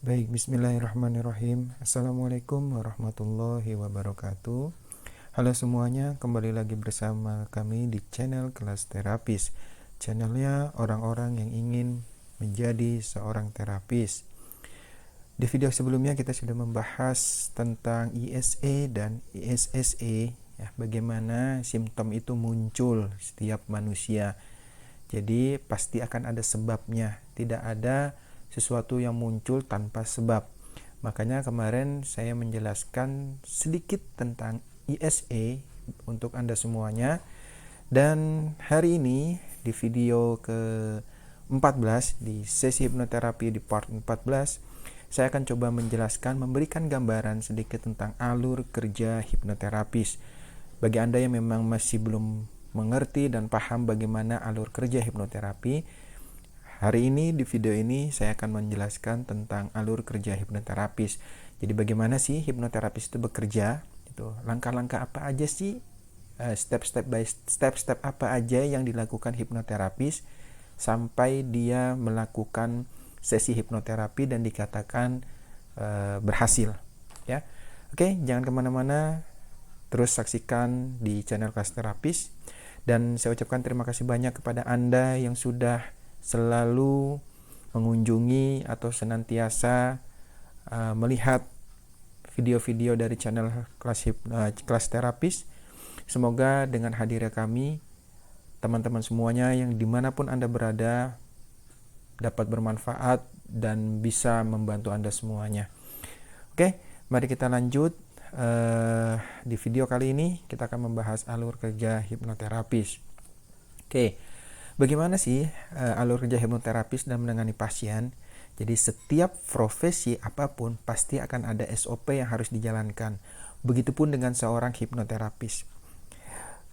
Baik, bismillahirrahmanirrahim. Assalamualaikum warahmatullahi wabarakatuh. Halo semuanya, kembali lagi bersama kami di channel Kelas Terapis. Channelnya orang-orang yang ingin menjadi seorang terapis. Di video sebelumnya kita sudah membahas tentang ISE dan ISSE, ya, bagaimana simptom itu muncul setiap manusia. Jadi pasti akan ada sebabnya, tidak ada sesuatu yang muncul tanpa sebab. Makanya kemarin saya menjelaskan sedikit tentang ISE untuk Anda semuanya. Dan hari ini di video ke-14 di sesi hipnoterapi di part 14, saya akan coba menjelaskan, memberikan gambaran sedikit tentang alur kerja hipnoterapis. Bagi Anda yang memang masih belum mengerti dan paham bagaimana alur kerja hipnoterapi, hari ini di video ini saya akan menjelaskan tentang alur kerja hipnoterapis. Jadi bagaimana sih hipnoterapis itu bekerja? Itu langkah-langkah apa aja sih? Step apa aja yang dilakukan hipnoterapis sampai dia melakukan sesi hipnoterapi dan dikatakan berhasil, ya. Oke, jangan kemana-mana, terus saksikan di channel Kelas Terapis. Dan saya ucapkan terima kasih banyak kepada Anda yang sudah selalu mengunjungi atau senantiasa melihat video-video dari channel Kelas Terapis. Semoga dengan hadirnya kami, teman-teman semuanya yang dimanapun Anda berada, dapat bermanfaat dan bisa membantu Anda semuanya. Oke, mari kita lanjut. Di video kali ini kita akan membahas alur kerja hipnoterapis. Oke, bagaimana sih alur kerja hipnoterapis dalam menangani pasien? Jadi setiap profesi apapun pasti akan ada SOP yang harus dijalankan. Begitupun dengan seorang hipnoterapis.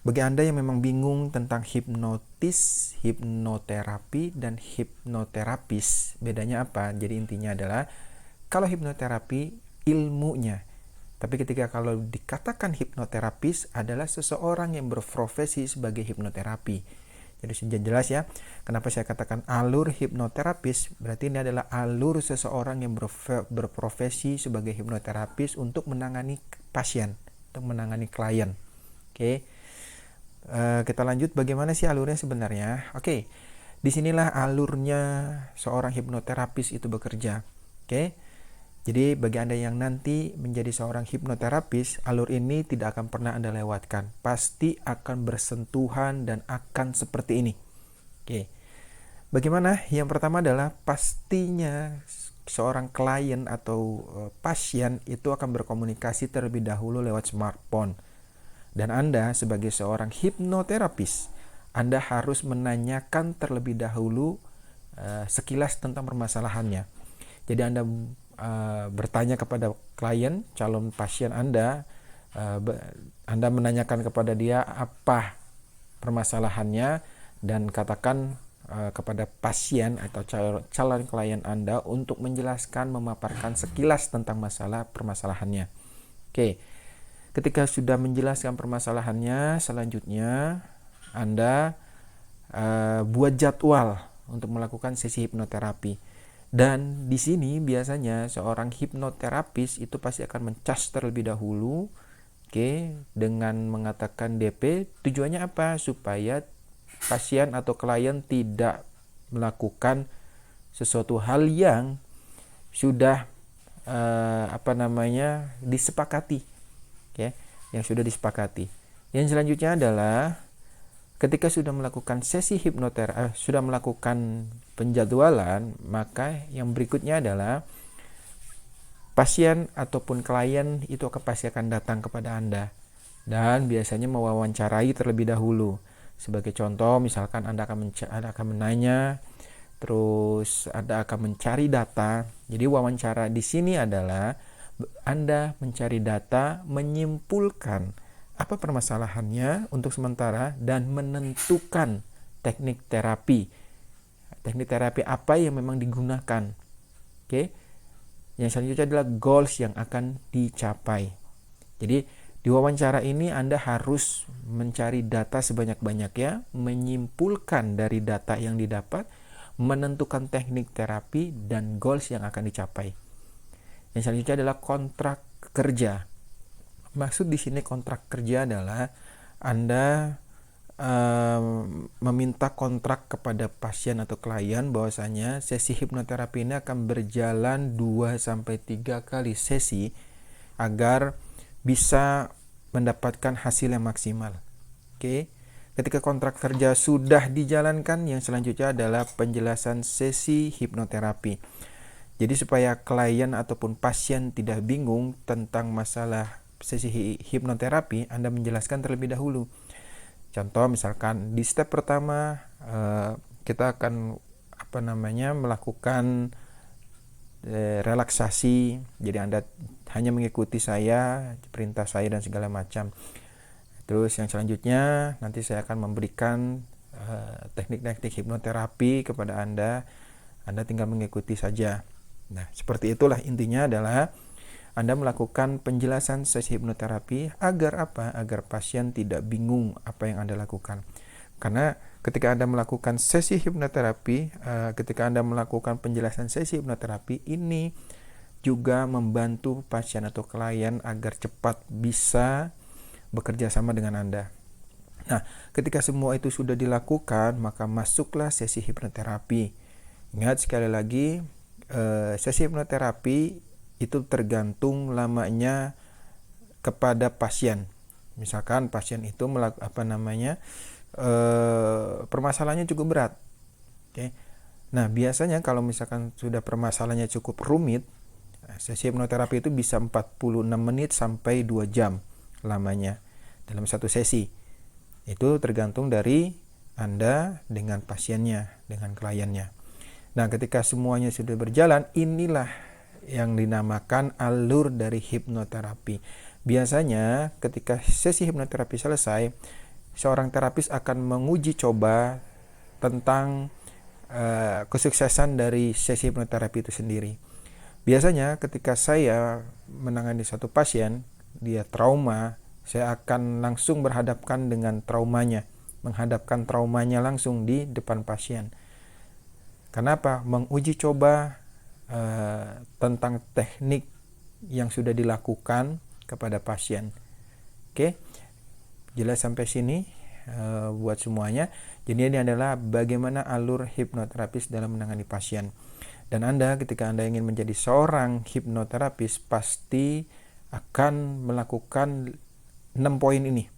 Bagi Anda yang memang bingung tentang hipnotis, hipnoterapi, dan hipnoterapis, bedanya apa? Jadi intinya adalah, kalau hipnoterapi ilmunya, tapi ketika kalau dikatakan hipnoterapis adalah seseorang yang berprofesi sebagai hipnoterapi. Jadi sudah jelas ya, kenapa saya katakan alur hipnoterapis, berarti ini adalah alur seseorang yang berprofesi sebagai hipnoterapis untuk menangani pasien, untuk menangani klien. Oke. Kita lanjut, bagaimana sih alurnya sebenarnya? Oke, disinilah alurnya seorang hipnoterapis itu bekerja. Oke, jadi bagi Anda yang nanti menjadi seorang hipnoterapis, alur ini tidak akan pernah Anda lewatkan. Pasti akan bersentuhan dan akan seperti ini. Oke, bagaimana? Yang pertama adalah pastinya seorang klien atau pasien itu akan berkomunikasi terlebih dahulu lewat smartphone. Dan Anda sebagai seorang hipnoterapis, Anda harus menanyakan terlebih dahulu sekilas tentang permasalahannya. Jadi Anda bertanya kepada klien, calon pasien Anda, Anda menanyakan kepada dia apa permasalahannya, dan katakan kepada pasien atau calon klien Anda untuk menjelaskan, memaparkan sekilas tentang permasalahannya. Oke. Ketika sudah menjelaskan permasalahannya, selanjutnya Anda buat jadwal untuk melakukan sesi hipnoterapi. Dan di sini biasanya seorang hipnoterapis itu pasti akan mencas terlebih dahulu, dengan mengatakan DP. Tujuannya apa? Supaya pasien atau klien tidak melakukan sesuatu hal yang sudah disepakati. Yang sudah disepakati. Yang selanjutnya adalah ketika sudah melakukan sesi hipnoterapi, sudah melakukan penjadwalan, maka yang berikutnya adalah pasien ataupun klien itu pasti akan datang kepada Anda dan biasanya mewawancarai terlebih dahulu. Sebagai contoh, misalkan Anda akan menanya, terus Anda akan mencari data. Jadi wawancara di sini adalah Anda mencari data, menyimpulkan apa permasalahannya untuk sementara, dan menentukan teknik terapi. Teknik terapi apa yang memang digunakan. Oke. Yang selanjutnya adalah goals yang akan dicapai. Jadi di wawancara ini Anda harus mencari data sebanyak-banyaknya, menyimpulkan dari data yang didapat, menentukan teknik terapi dan goals yang akan dicapai. Yang selanjutnya adalah kontrak kerja. Maksud di sini kontrak kerja adalah Anda meminta kontrak kepada pasien atau klien bahwasanya sesi hipnoterapi ini akan berjalan 2-3 kali sesi agar bisa mendapatkan hasil yang maksimal. Oke. Ketika kontrak kerja sudah dijalankan, yang selanjutnya adalah penjelasan sesi hipnoterapi. Jadi supaya klien ataupun pasien tidak bingung tentang masalah sesi hipnoterapi, Anda menjelaskan terlebih dahulu. Contoh misalkan di step pertama kita akan melakukan relaksasi. Jadi Anda hanya mengikuti saya, perintah saya dan segala macam. Terus yang selanjutnya nanti saya akan memberikan teknik-teknik hipnoterapi kepada Anda. Anda tinggal mengikuti saja. Nah, seperti itulah intinya adalah Anda melakukan penjelasan sesi hipnoterapi agar apa? Agar pasien tidak bingung apa yang Anda lakukan. Karena ketika Anda melakukan sesi hipnoterapi, ketika Anda melakukan penjelasan sesi hipnoterapi, ini juga membantu pasien atau klien agar cepat bisa bekerja sama dengan Anda. Nah, ketika semua itu sudah dilakukan, maka masuklah sesi hipnoterapi. Ingat sekali lagi, sesi hipnoterapi itu tergantung lamanya kepada pasien. Misalkan pasien itu permasalahannya cukup berat. Oke. Nah, biasanya kalau misalkan sudah permasalahannya cukup rumit, sesi hipnoterapi itu bisa 46 menit sampai 2 jam lamanya dalam satu sesi. Itu tergantung dari Anda dengan pasiennya, dengan kliennya. Nah, ketika semuanya sudah berjalan, inilah yang dinamakan alur dari hipnoterapi. Biasanya ketika sesi hipnoterapi selesai, seorang terapis akan menguji coba tentang kesuksesan dari sesi hipnoterapi itu sendiri. Biasanya ketika saya menangani satu pasien, dia trauma, saya akan langsung berhadapkan dengan traumanya, menghadapkan traumanya langsung di depan pasien. Kenapa? Menguji coba tentang teknik yang sudah dilakukan kepada pasien. Oke, jelas sampai sini buat semuanya. Jadi ini adalah bagaimana alur hipnoterapis dalam menangani pasien. Dan Anda ketika Anda ingin menjadi seorang hipnoterapis pasti akan melakukan 6 poin ini.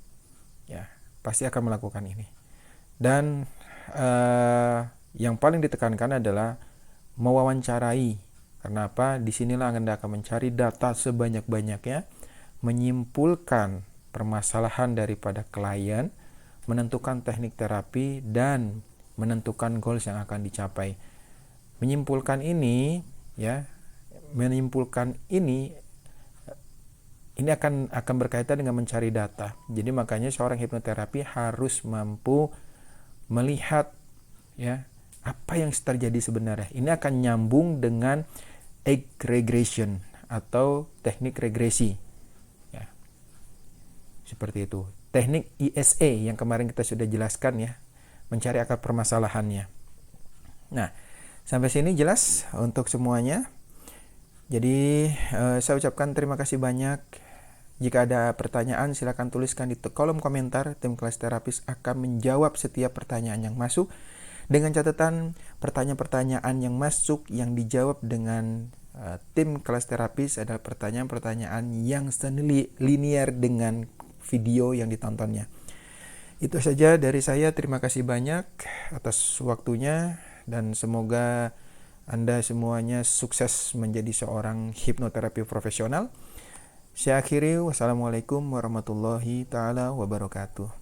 Ya, pasti akan melakukan ini. Dan yang paling ditekankan adalah mewawancarai. Karena apa? Disinilah Anda akan mencari data sebanyak-banyaknya, menyimpulkan permasalahan daripada klien, menentukan teknik terapi, dan menentukan goals yang akan dicapai. Menyimpulkan ini akan berkaitan dengan mencari data. Jadi makanya seorang hipnoterapi harus mampu melihat apa yang terjadi sebenarnya. Ini akan nyambung dengan egg regression atau teknik regresi. Ya. Seperti itu. Teknik ISA yang kemarin kita sudah jelaskan mencari akar permasalahannya. Nah, sampai sini jelas untuk semuanya. Jadi saya ucapkan terima kasih banyak. Jika ada pertanyaan silakan tuliskan di kolom komentar. Tim kelas terapis akan menjawab setiap pertanyaan yang masuk. Dengan catatan pertanyaan-pertanyaan yang masuk yang dijawab dengan tim kelas terapis adalah pertanyaan-pertanyaan yang linear dengan video yang ditontonnya. Itu saja dari saya. Terima kasih banyak atas waktunya dan semoga Anda semuanya sukses menjadi seorang hipnoterapi profesional. Saya akhiri. Wassalamualaikum warahmatullahi taala wabarakatuh.